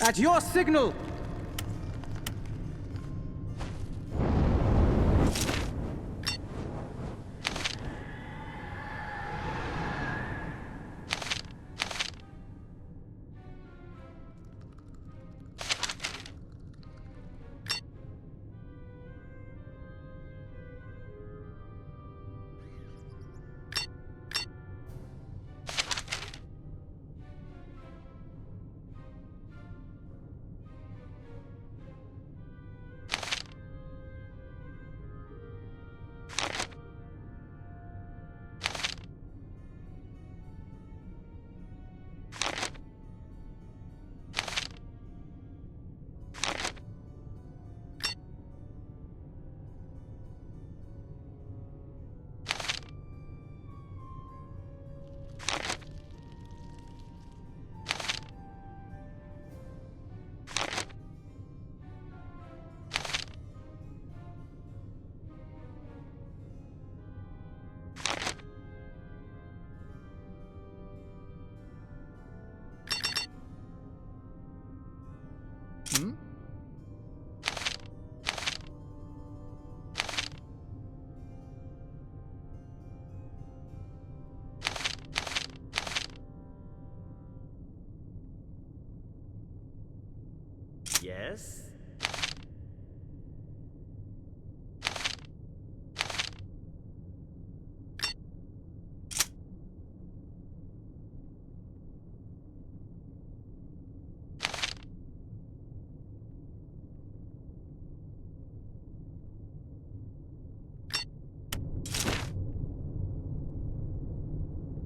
At your signal! Hmm? Yes?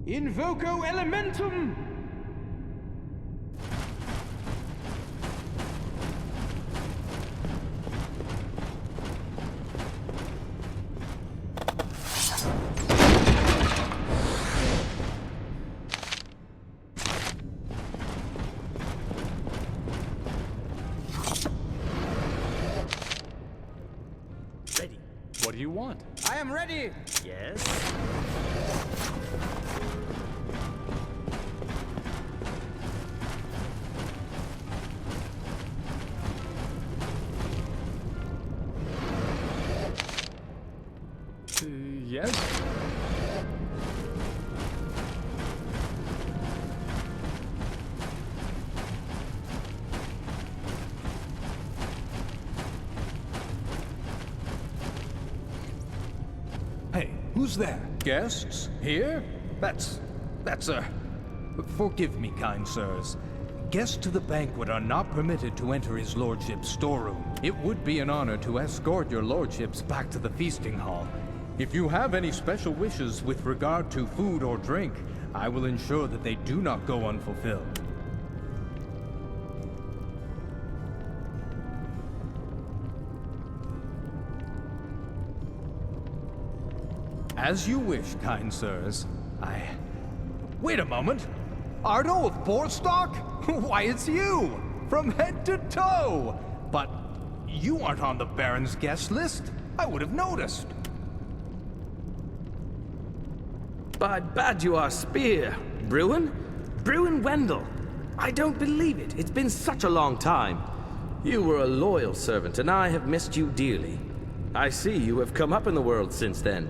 Invoco Elementum! Ready. What do you want? I am ready! Yes? Yes? Hey, who's there? Guests? Here? That's... Forgive me, kind sirs. Guests to the banquet are not permitted to enter his lordship's storeroom. It would be an honor to escort your lordships back to the feasting hall. If you have any special wishes with regard to food or drink, I will ensure that they do not go unfulfilled. As you wish, kind sirs. Wait a moment! Ardo of Boarstock? Why, it's you! From head to toe! But you aren't on the Baron's guest list. I would have noticed. By bad you are, Spear. Bruin? Bruin Wendell. I don't believe it. It's been such a long time. You were a loyal servant, and I have missed you dearly. I see you have come up in the world since then.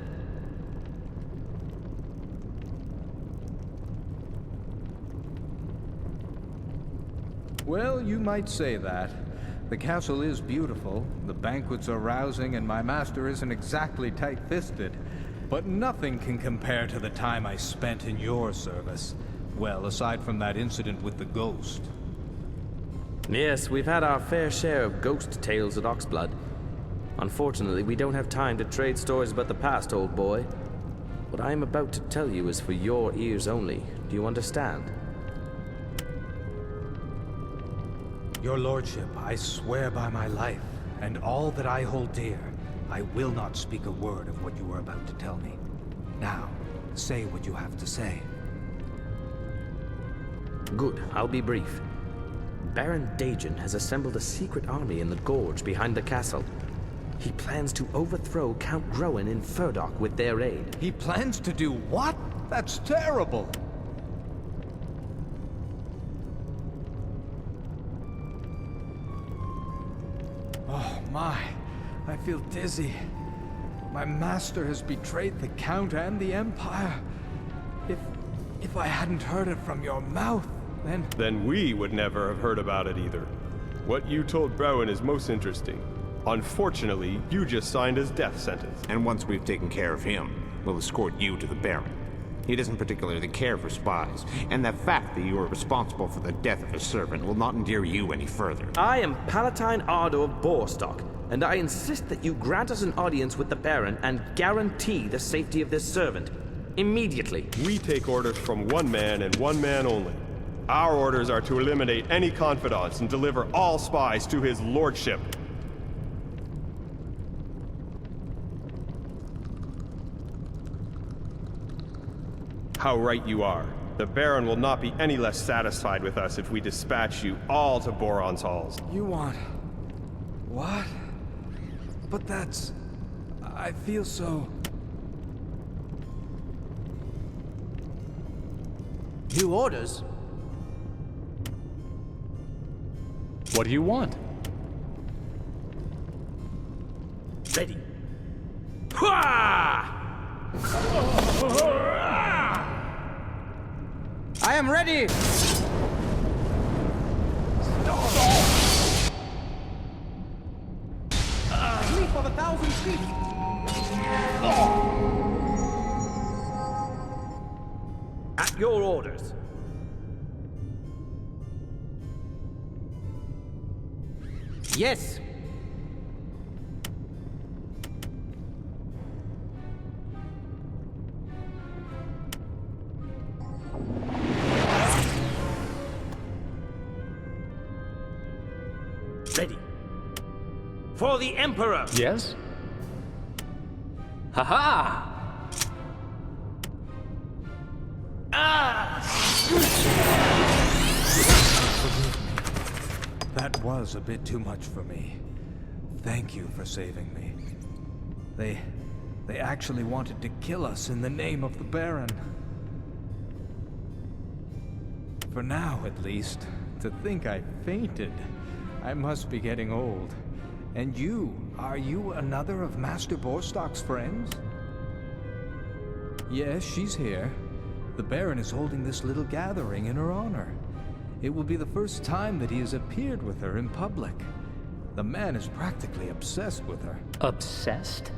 Well, you might say that. The castle is beautiful, the banquets are rousing, and my master isn't exactly tight-fisted. But nothing can compare to the time I spent in your service. Well, aside from that incident with the ghost. Yes, we've had our fair share of ghost tales at Oxblood. Unfortunately, we don't have time to trade stories about the past, old boy. What I am about to tell you is for your ears only. Do you understand? Your lordship, I swear by my life, and all that I hold dear, I will not speak a word of what you are about to tell me. Now, say what you have to say. Good, I'll be brief. Baron Dajan has assembled a secret army in the gorge behind the castle. He plans to overthrow Count Groen in Ferdok with their aid. He plans to do what? That's terrible! my, I feel dizzy. My master has betrayed the Count and the Empire. If I hadn't heard it from your mouth, then... Then we would never have heard about it either. What you told Browin is most interesting. Unfortunately, you just signed his death sentence. And once we've taken care of him, we'll escort you to the Baron. He doesn't particularly care for spies, and the fact that you are responsible for the death of a servant will not endear you any further. I am Palatine Ardo of Boarstock, and I insist that you grant us an audience with the Baron and guarantee the safety of this servant. Immediately. We take orders from one man and one man only. Our orders are to eliminate any confidants and deliver all spies to his lordship. How right you are. The Baron will not be any less satisfied with us if we dispatch you all to Boron's halls. You want... what? But that's... I feel so... New orders? What do you want? Ready. Hua! I am ready! Leap of 1,000 feet! At your orders. Yes! Ready. For the Emperor! Yes? Ha-ha! That was a bit too much for me. Thank you for saving me. They actually wanted to kill us in the name of the Baron. For now, at least. To think I fainted. I must be getting old. And are you another of Master Boarstock's friends? Yes, she's here. The Baron is holding this little gathering in her honor. It will be the first time that he has appeared with her in public. The man is practically obsessed with her. Obsessed?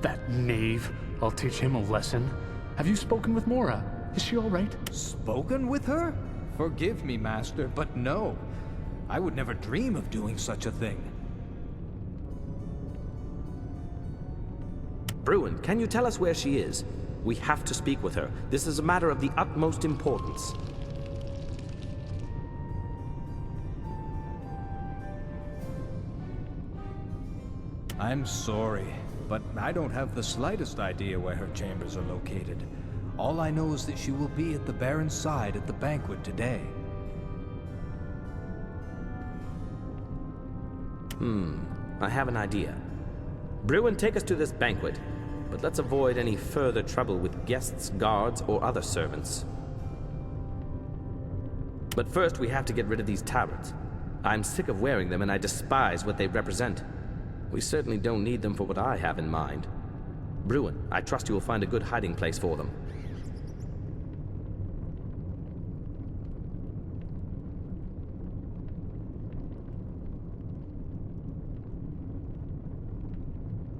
That knave. I'll teach him a lesson. Have you spoken with Mora? Is she all right? Spoken with her? Forgive me, Master, but no. I would never dream of doing such a thing. Bruin, can you tell us where she is? We have to speak with her. This is a matter of the utmost importance. I'm sorry, but I don't have the slightest idea where her chambers are located. All I know is that she will be at the Baron's side at the banquet today. I have an idea. Bruin, take us to this banquet, but let's avoid any further trouble with guests, guards, or other servants. But first, we have to get rid of these tabards. I'm sick of wearing them, and I despise what they represent. We certainly don't need them for what I have in mind. Bruin, I trust you will find a good hiding place for them.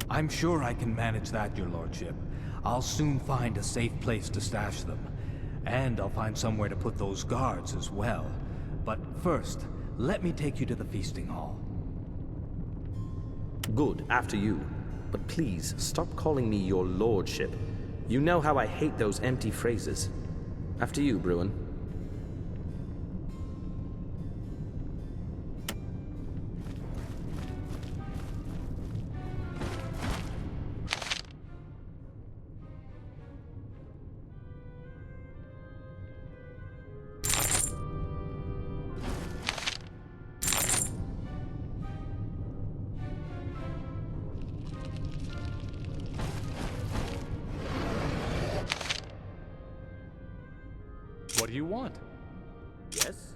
I'm sure I can manage that, your lordship. I'll soon find a safe place to stash them. And I'll find somewhere to put those guards as well. But first, let me take you to the feasting hall. Good, after you. But please, stop calling me your lordship. You know how I hate those empty phrases. After you, Bruin. What do you want? Yes?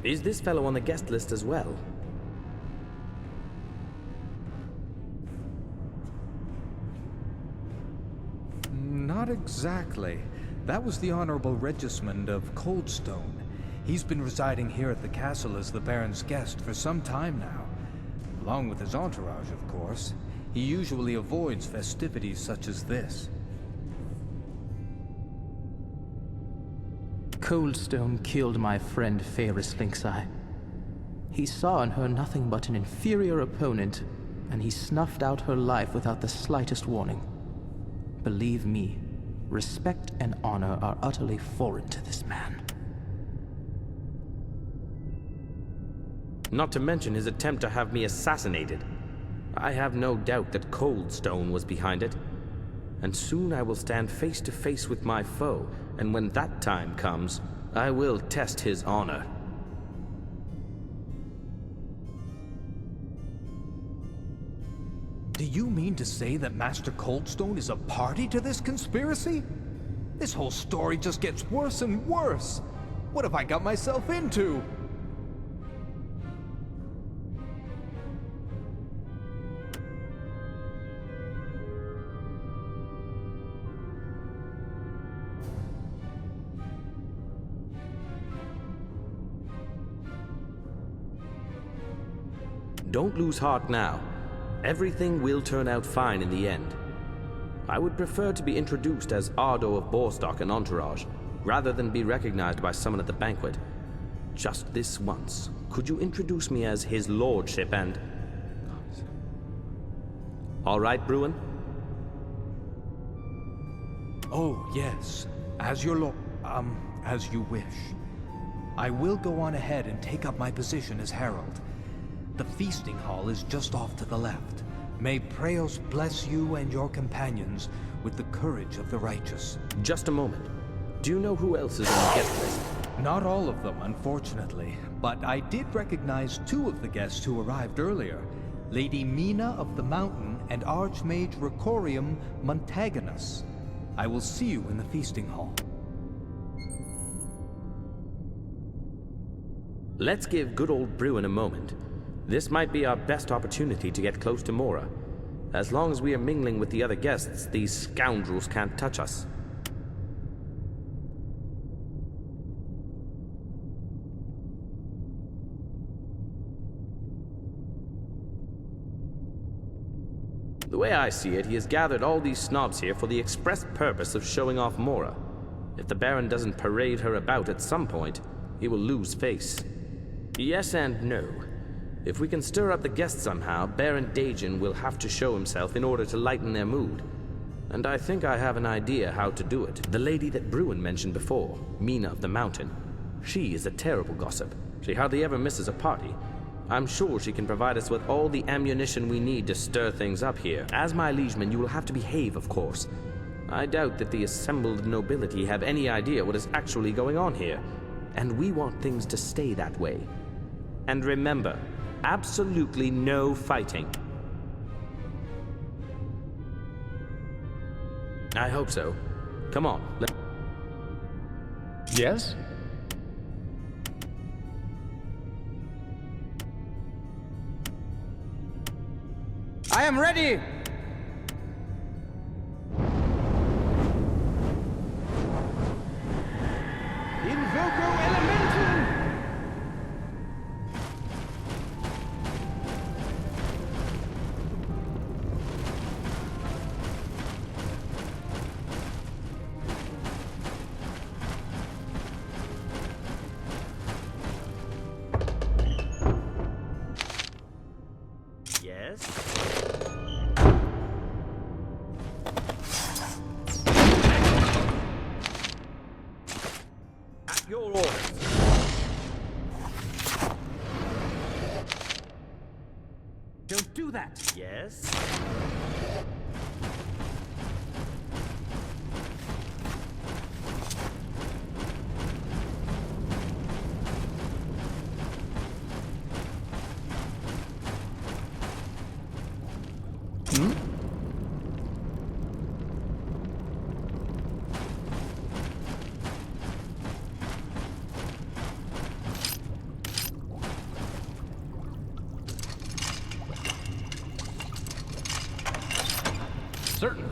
Is this fellow on the guest list as well? Not exactly. That was the Honorable Regismund of Coldstone. He's been residing here at the castle as the Baron's guest for some time now. Along with his entourage, of course. He usually avoids festivities such as this. Coldstone killed my friend Ferris Lynxeye. He saw in her nothing but an inferior opponent, and he snuffed out her life without the slightest warning. Believe me, respect and honor are utterly foreign to this man. Not to mention his attempt to have me assassinated. I have no doubt that Coldstone was behind it. And soon I will stand face to face with my foe, and when that time comes, I will test his honor. Do you mean to say that Master Coldstone is a party to this conspiracy? This whole story just gets worse and worse. What have I got myself into? Don't lose heart now. Everything will turn out fine in the end. I would prefer to be introduced as Ardo of Bostock and entourage, rather than be recognized by someone at the banquet. Just this once, could you introduce me as his lordship and... All right, Bruin? Oh, yes. As your as you wish. I will go on ahead and take up my position as herald. The feasting hall is just off to the left. May Praeos bless you and your companions with the courage of the righteous. Just a moment. Do you know who else is on the guest list? Not all of them, unfortunately, but I did recognize two of the guests who arrived earlier. Lady Mina of the Mountain and Archmage Recorium Montagonus. I will see you in the feasting hall. Let's give good old Bruin a moment. This might be our best opportunity to get close to Mora. As long as we are mingling with the other guests, these scoundrels can't touch us. The way I see it, he has gathered all these snobs here for the express purpose of showing off Mora. If the Baron doesn't parade her about at some point, he will lose face. Yes and no. If we can stir up the guests somehow, Baron Dajan will have to show himself in order to lighten their mood. And I think I have an idea how to do it. The lady that Bruin mentioned before, Mina of the Mountain. She is a terrible gossip. She hardly ever misses a party. I'm sure she can provide us with all the ammunition we need to stir things up here. As my liegeman, you will have to behave, of course. I doubt that the assembled nobility have any idea what is actually going on here. And we want things to stay that way. And remember, absolutely no fighting. I hope so. Come on. Yes? I am ready! Invoco Elementum! Yes? At your orders. Don't do that! Yes? Certainly.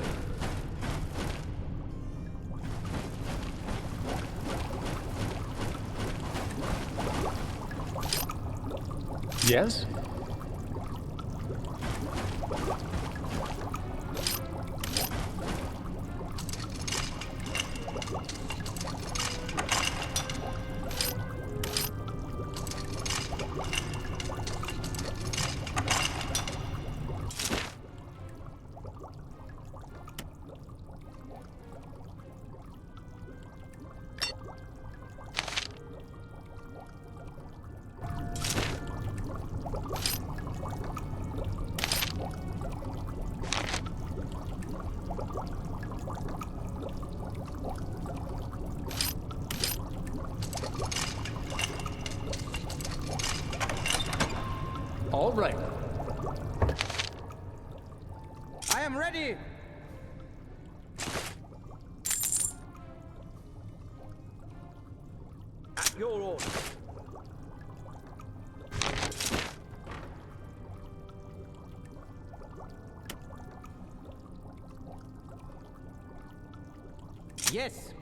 Yes? All right. I am ready. At your order. Yes.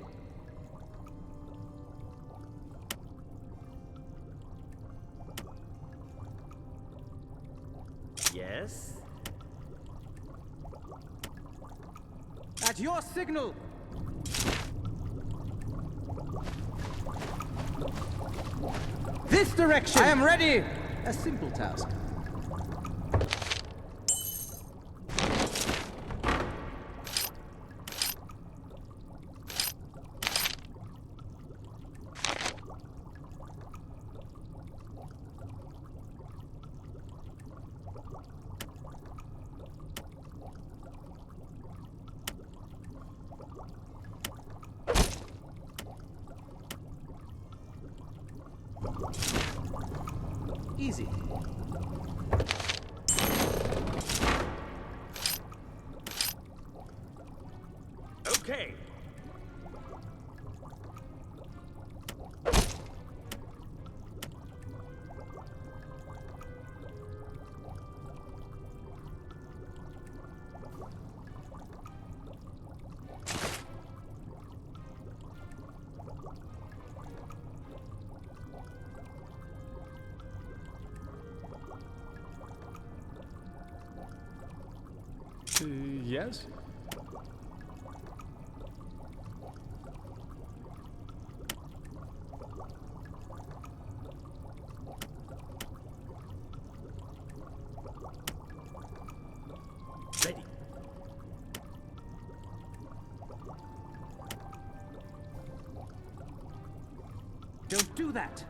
Yes? At your signal. This direction. I am ready. A simple task. Easy. Okay. Yes? Ready. Don't do that.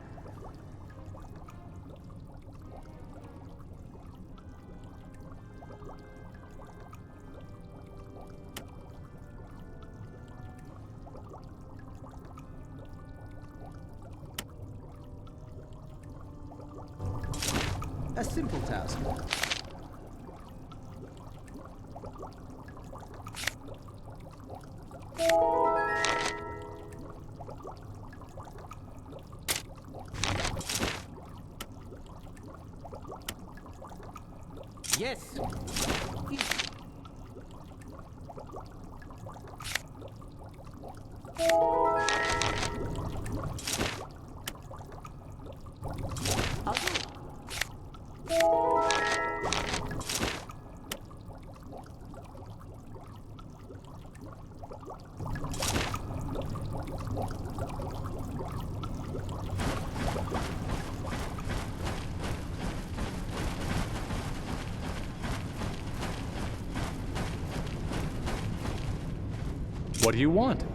A simple task. Yes. I'll do it. What do you want?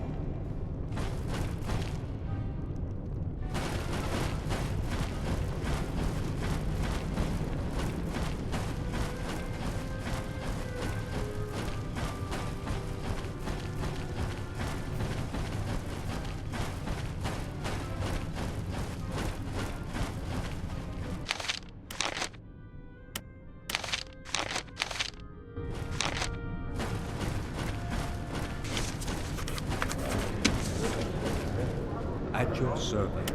At your service.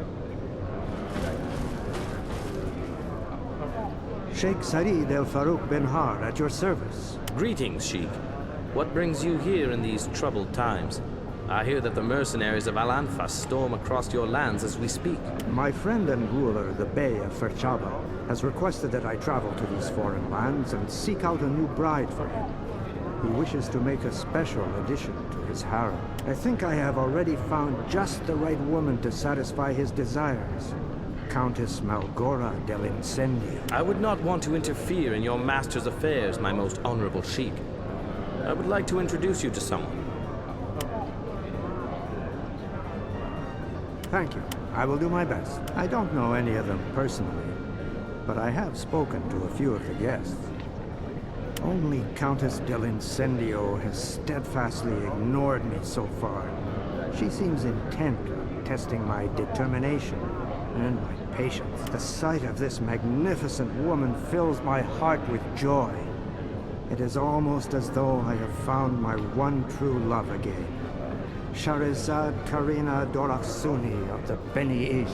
Sheikh Sarid El Farouk bin Har at your service. Greetings, Sheik. What brings you here in these troubled times? I hear that the mercenaries of Al-Anfas storm across your lands as we speak. My friend and ruler, the Bey of Ferchaba, has requested that I travel to these foreign lands and seek out a new bride for him. He wishes to make a special addition to his harem. I think I have already found just the right woman to satisfy his desires. Countess Malgora del Incendio. I would not want to interfere in your master's affairs, my most honorable sheik. I would like to introduce you to someone. Thank you. I will do my best. I don't know any of them personally, but I have spoken to a few of the guests. Only Countess del Incendio has steadfastly ignored me so far. She seems intent on testing my determination and my patience. The sight of this magnificent woman fills my heart with joy. It is almost as though I have found my one true love again. Shahrazad Karina Dorafsuni of the Beni Ish.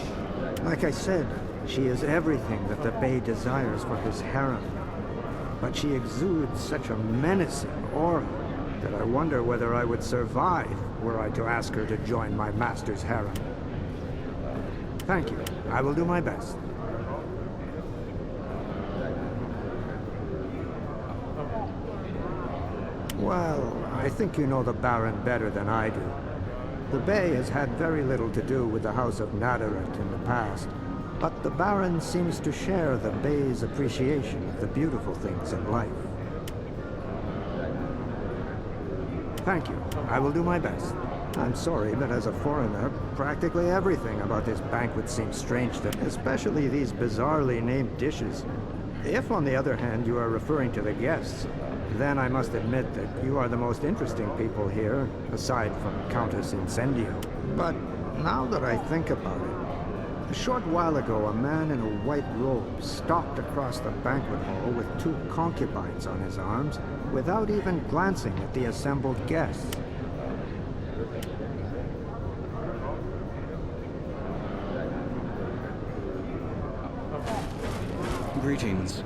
Like I said, she is everything that the Bey desires for his harem. But she exudes such a menacing aura that I wonder whether I would survive were I to ask her to join my master's harem. Thank you. I will do my best. Well, I think you know the Baron better than I do. The Bey has had very little to do with the House of Nadoret in the past, but the Baron seems to share the Bey's appreciation of the beautiful things in life. Thank you. I will do my best. I'm sorry, but as a foreigner, practically everything about this banquet seems strange to me, especially these bizarrely named dishes. If, on the other hand, you are referring to the guests, then I must admit that you are the most interesting people here, aside from Countess Incendio. But now that I think about it, a short while ago, a man in a white robe stalked across the banquet hall with 2 concubines on his arms, without even glancing at the assembled guests. Greetings.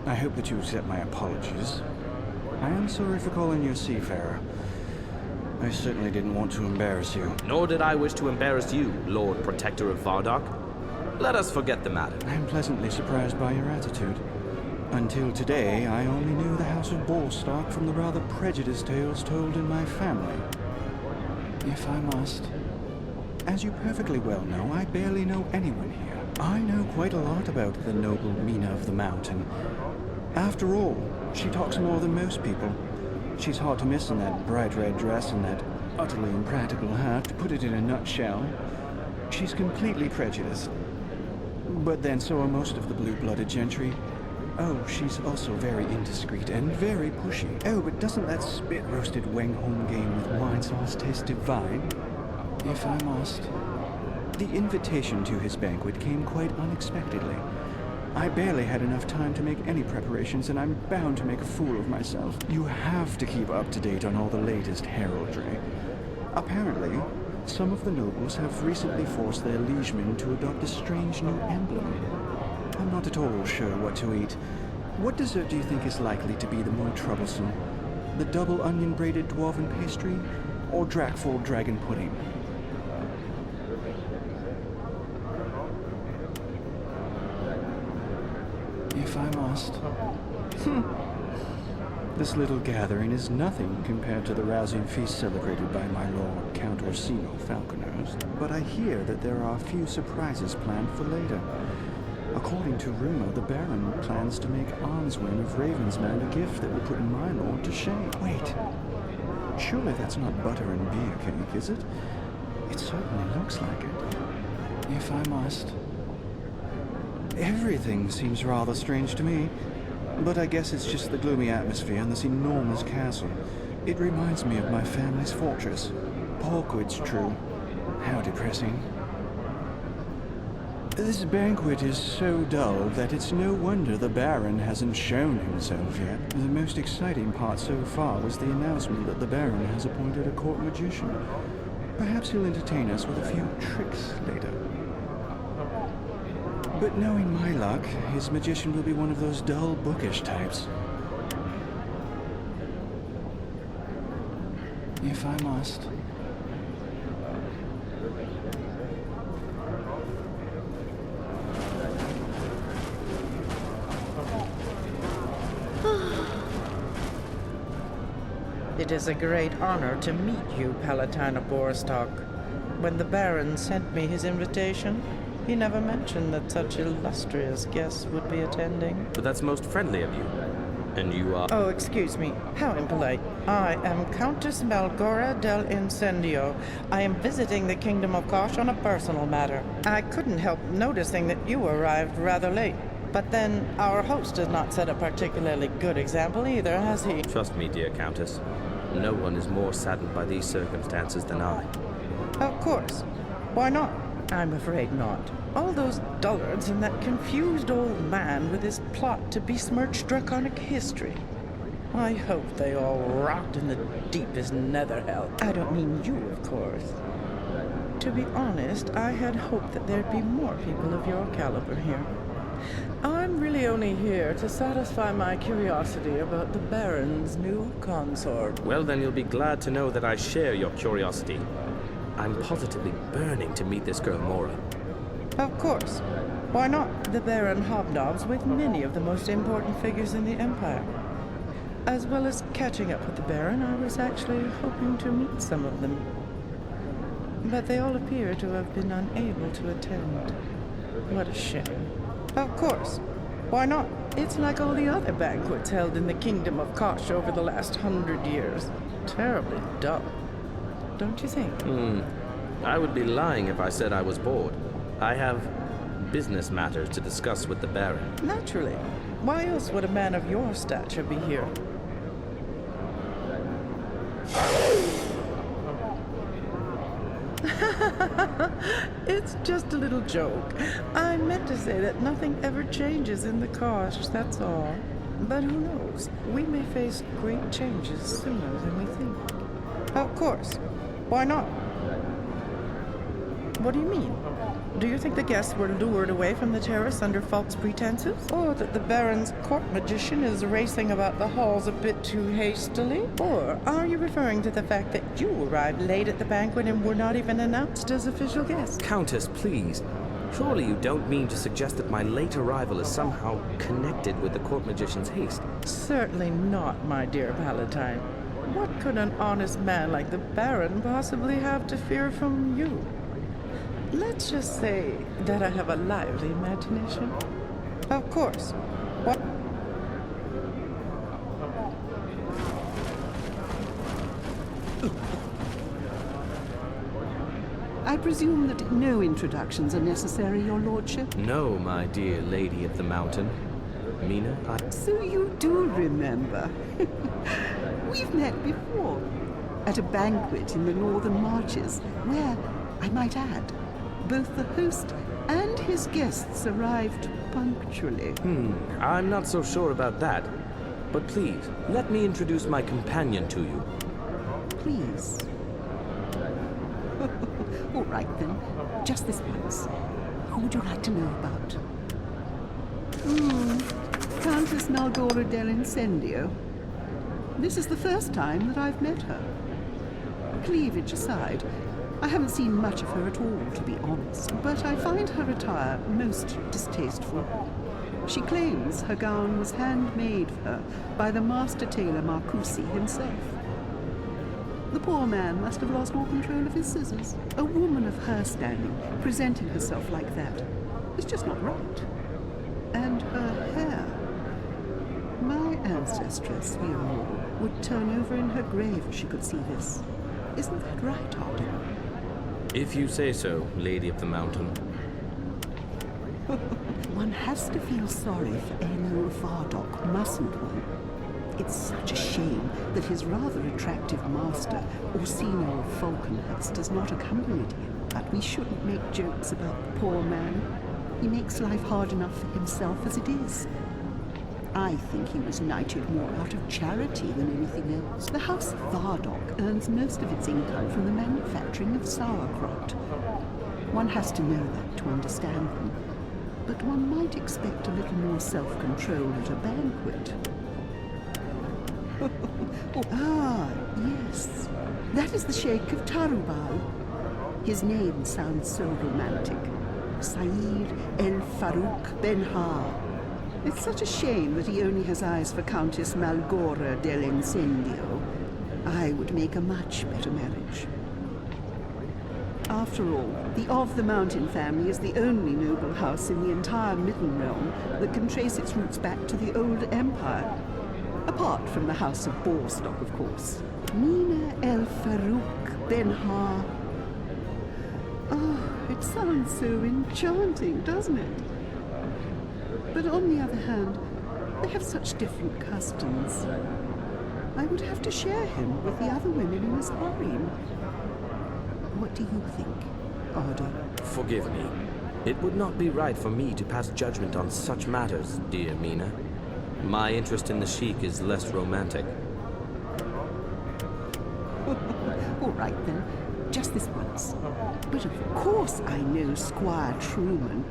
I hope that you accept my apologies. I am sorry for calling you a seafarer. I certainly didn't want to embarrass you. Nor did I wish to embarrass you, Lord Protector of Ferdok. Let us forget the matter. I am pleasantly surprised by your attitude. Until today, I only knew the House of Bostock from the rather prejudiced tales told in my family. If I must. As you perfectly well know, I barely know anyone here. I know quite a lot about the noble Mina of the Mountain. After all, she talks more than most people. She's hard to miss in that bright red dress and that utterly impractical hat. To put it in a nutshell, she's completely prejudiced. But then so are most of the blue-blooded gentry. Oh, she's also very indiscreet and very pushy. Oh, but doesn't that spit-roasted Wenghorn game with wine sauce taste divine? If I must. The invitation to his banquet came quite unexpectedly. I barely had enough time to make any preparations, and I'm bound to make a fool of myself. You have to keep up to date on all the latest heraldry. Apparently, some of the nobles have recently forced their liegemen to adopt a strange new emblem. I'm not at all sure what to eat. What dessert do you think is likely to be the more troublesome? The double onion-braided dwarven pastry, or Drakfold dragon pudding? If I must. This little gathering is nothing compared to the rousing feast celebrated by my lord Count Orsino Falconers, but I hear that there are a few surprises planned for later. According to rumor, the Baron plans to make Arnswin of Ravensmount a gift that will put my lord to shame. Wait, surely that's not butter and beer cake, is it? It certainly looks like it. If I must. Everything seems rather strange to me, but I guess it's just the gloomy atmosphere in this enormous castle. It reminds me of my family's fortress. Porquid's true. How depressing. This banquet is so dull that it's no wonder the Baron hasn't shown himself yet. The most exciting part so far was the announcement that the Baron has appointed a court magician. Perhaps he'll entertain us with a few tricks later. But knowing my luck, his magician will be one of those dull, bookish types. If I must. It is a great honor to meet you, Palatine of Bostock. When the Baron sent me his invitation, he never mentioned that such illustrious guests would be attending. But that's most friendly of you. And you are... Oh, excuse me. How impolite. I am Countess Malgora del Incendio. I am visiting the Kingdom of Kosh on a personal matter. I couldn't help noticing that you arrived rather late. But then, our host does not set a particularly good example either, has he? Trust me, dear Countess. No one is more saddened by these circumstances than I. Of course. Why not? I'm afraid not. All those dullards and that confused old man with his plot to besmirch draconic history. I hope they all rot in the deepest nether hell. I don't mean you, of course. To be honest, I had hoped that there'd be more people of your caliber here. I'm really only here to satisfy my curiosity about the Baron's new consort. Well, then you'll be glad to know that I share your curiosity. I'm positively burning to meet this girl, Mora. Of course. Why not? The Baron hobnobs with many of the most important figures in the Empire. As well as catching up with the Baron, I was actually hoping to meet some of them. But they all appear to have been unable to attend. What a shame. Of course. Why not? It's like all the other banquets held in the Kingdom of Kosh over the last 100 years. Terribly dull. Don't you think? I would be lying if I said I was bored. I have business matters to discuss with the Baron. Naturally. Why else would a man of your stature be here? It's just a little joke. I meant to say that nothing ever changes in the Kosh, that's all. But who knows? We may face great changes sooner than we think. Of course. Why not? What do you mean? Do you think the guests were lured away from the terrace under false pretenses? Or that the Baron's court magician is racing about the halls a bit too hastily? Or are you referring to the fact that you arrived late at the banquet and were not even announced as official guests? Countess, please. Surely you don't mean to suggest that my late arrival is somehow connected with the court magician's haste? Certainly not, my dear Palatine. What could an honest man like the Baron possibly have to fear from you? Let's just say that I have a lively imagination. Of course. What? I presume that no introductions are necessary, Your Lordship? No, my dear Lady of the Mountain. Mina, So you do remember. We've met before. At a banquet in the Northern Marches, where, I might add, both the host and his guests arrived punctually. I'm not so sure about that. But please, let me introduce my companion to you. Please. All right, then. Just this once. Who would you like to know about? Countess Malgora del Incendio. This is the first time that I've met her. Cleavage aside, I haven't seen much of her at all, to be honest, but I find her attire most distasteful. She claims her gown was handmade for her by the master tailor Marcusi himself. The poor man must have lost all control of his scissors. A woman of her standing, presenting herself like that, is just not right. And her hair. My ancestress, Leonore, would turn over in her grave if she could see this. Isn't that right, Arden? If you say so, Lady of the Mountain. One has to feel sorry for Eno Ferdok, mustn't one? It's such a shame that his rather attractive master, Orsino of Falconhurst, does not accompany him. But we shouldn't make jokes about the poor man. He makes life hard enough for himself as it is. I think he was knighted more out of charity than anything else. The House of Ferdok earns most of its income from the manufacturing of sauerkraut. One has to know that to understand them. But one might expect a little more self-control at a banquet. Ah, yes. That is the Sheikh of Tarubal. His name sounds so romantic. Saeed El Farouk Ben Ha. It's such a shame that he only has eyes for Countess Malgora del Incendio. I would make a much better marriage. After all, the Of the Mountain family is the only noble house in the entire Middenrealm that can trace its roots back to the old empire. Apart from the House of Bostock, of course. Mina El Farouk Ben Ha. Oh, it sounds so enchanting, doesn't it? But on the other hand, they have such different customs. I would have to share him with the other women in his harem. What do you think, Ardo? Forgive me. It would not be right for me to pass judgment on such matters, dear Mina. My interest in the Sheik is less romantic. All right then, just this once. But of course I know Squire Truman.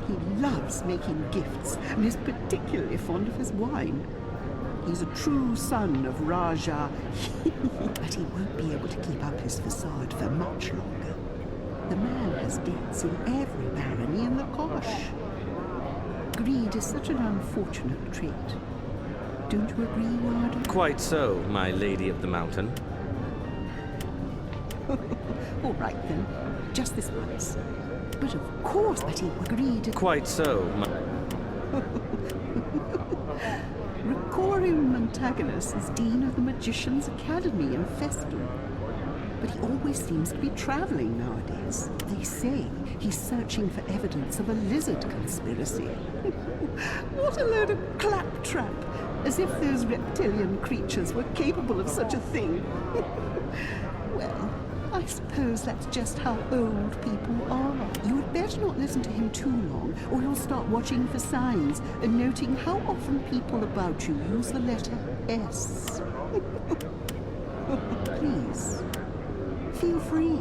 He loves making gifts and is particularly fond of his wine. He's a true son of Raja, but he won't be able to keep up his facade for much longer. The man has debts in every barony in the Kosh. Greed is such an unfortunate trait. Don't you agree, Ardo? Quite so, my lady of the mountain. All right then, just this once. But of course that he agreed. Quite so, Recorium Antagonus is Dean of the Magicians' Academy in Festum. But he always seems to be traveling nowadays. They say he's searching for evidence of a lizard conspiracy. What a load of claptrap! As if those reptilian creatures were capable of such a thing. Well, I suppose that's just how old people are. You had better not listen to him too long, or you'll start watching for signs and noting how often people about you use the letter S. Please, feel free.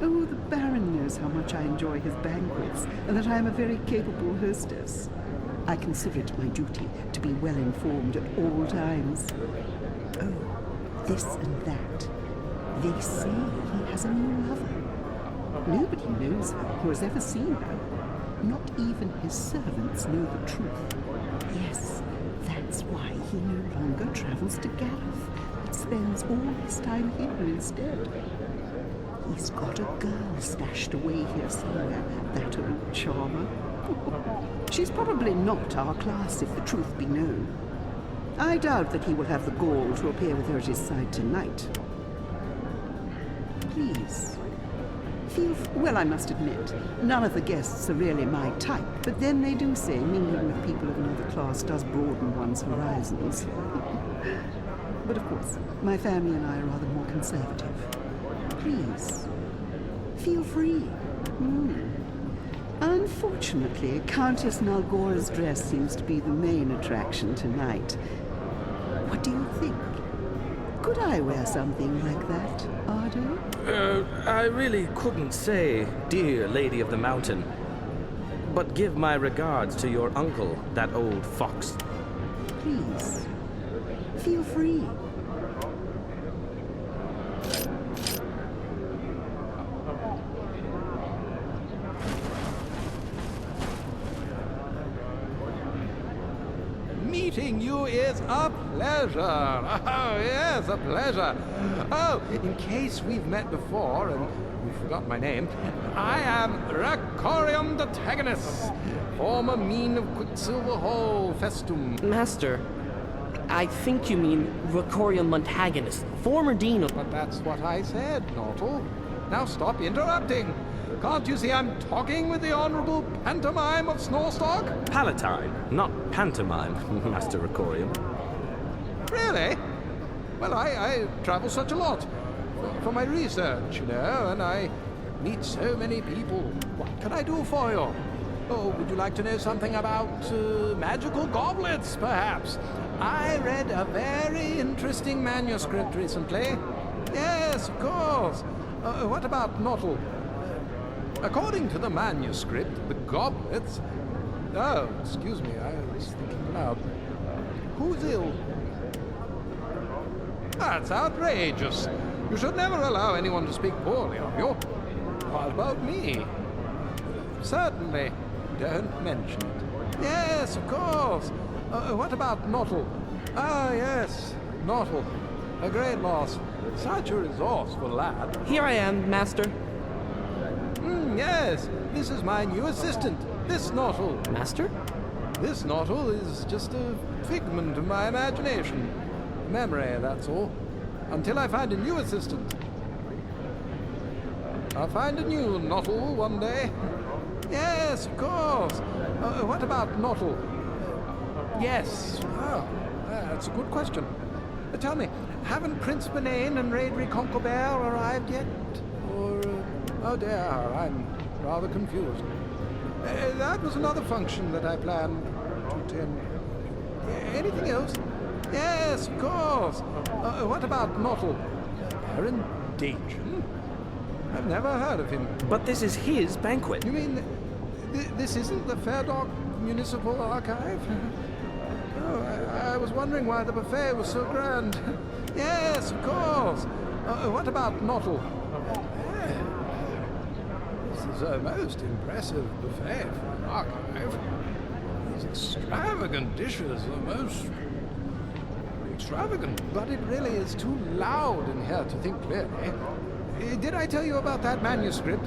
Oh, the Baron knows how much I enjoy his banquets, and that I am a very capable hostess. I consider it my duty to be well informed at all times. Oh, this and that. They say he has a new lover. Nobody knows her or has ever seen her. Not even his servants know the truth. Yes, that's why he no longer travels to Gareth, but spends all his time here instead. He's got a girl stashed away here somewhere, that old charmer. She's probably not our class, if the truth be known. I doubt that he will have the gall to appear with her at his side tonight. Please, well, I must admit, none of the guests are really my type, but then they do say mingling with people of another class does broaden one's horizons. But of course, my family and I are rather more conservative. Please, feel free. Unfortunately, Countess Nalgora's dress seems to be the main attraction tonight. What do you think? Could I wear something like that, Ardo? I really couldn't say, dear Lady of the Mountain. But give my regards to your uncle, that old fox. Please, feel free. Meeting you is a pleasure. Oh, yes, a pleasure. Oh, in case we've met before and you've forgotten my name, I am Recorium the Tagonist, former Mean of Quicksilver Hall, Festum. Master, I think you mean Recorium Montagonist, former dean of... But that's what I said, Nortal. Now stop interrupting. Can't you see I'm talking with the Honorable Pantomime of Snorstock? Palatine, not pantomime, Master Recorium. Really? Well, I travel such a lot for my research, you know, and I meet so many people. What can I do for you? Oh, would you like to know something about magical goblets, perhaps? I read a very interesting manuscript recently. Yes, of course. What about Nottle? According to the manuscript, the goblets... Oh, excuse me, I was thinking aloud. Who's ill? That's outrageous. You should never allow anyone to speak poorly of you. What about me? Certainly. Don't mention it. Yes, of course. What about Nottle? Ah, yes, Nottle. A great loss. Such a resourceful lad. Here I am, Master. Yes, this is my new assistant, this Nottle. Master? This Nottle is just a figment of my imagination. Memory, that's all. Until I find a new assistant. I'll find a new Nottle one day. Yes, of course. What about Nottle? Yes. Oh, that's a good question. Tell me, haven't Prince Benane and Raidry Conquebert arrived yet? Or, oh dear, I'm rather confused. That was another function that I planned to attend. Anything else? Yes, of course. What about Nottle? Baron Dagen? I've never heard of him. But this is his banquet. You mean this isn't the Ferdok Municipal Archive? Oh, I was wondering why the buffet was so grand. Yes, of course. What about Nottle? This is a most impressive buffet for an archive. These extravagant dishes are most extravagant, but it really is too loud in here to think clearly. Did I tell you about that manuscript?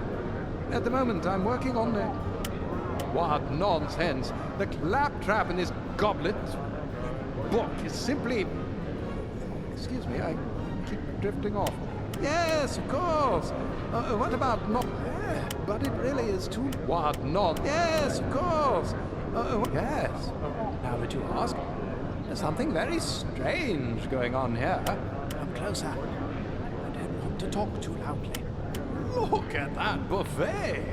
At the moment, I'm working on the... What nonsense! The claptrap in this goblet book is simply... Excuse me, I keep drifting off. Yes, of course. What about not... But it really is too... What not... Yes, of course. Yes. Now that you ask, there's something very strange going on here. Come closer. I don't want to talk too loudly. Look at that buffet!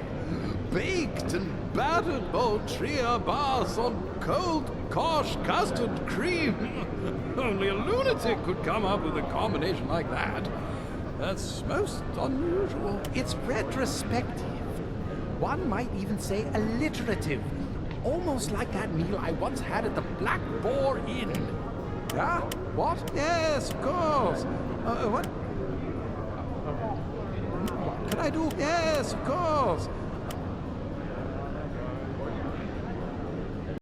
Baked and battered Boltria bars on cold Kosh custard cream. Only a lunatic could come up with a combination like that. That's most unusual. It's retrospective. One might even say alliterative. Almost like that meal I once had at the Black Boar Inn. Yeah? What? Yes, of course. What? What can I do? Yes, of course.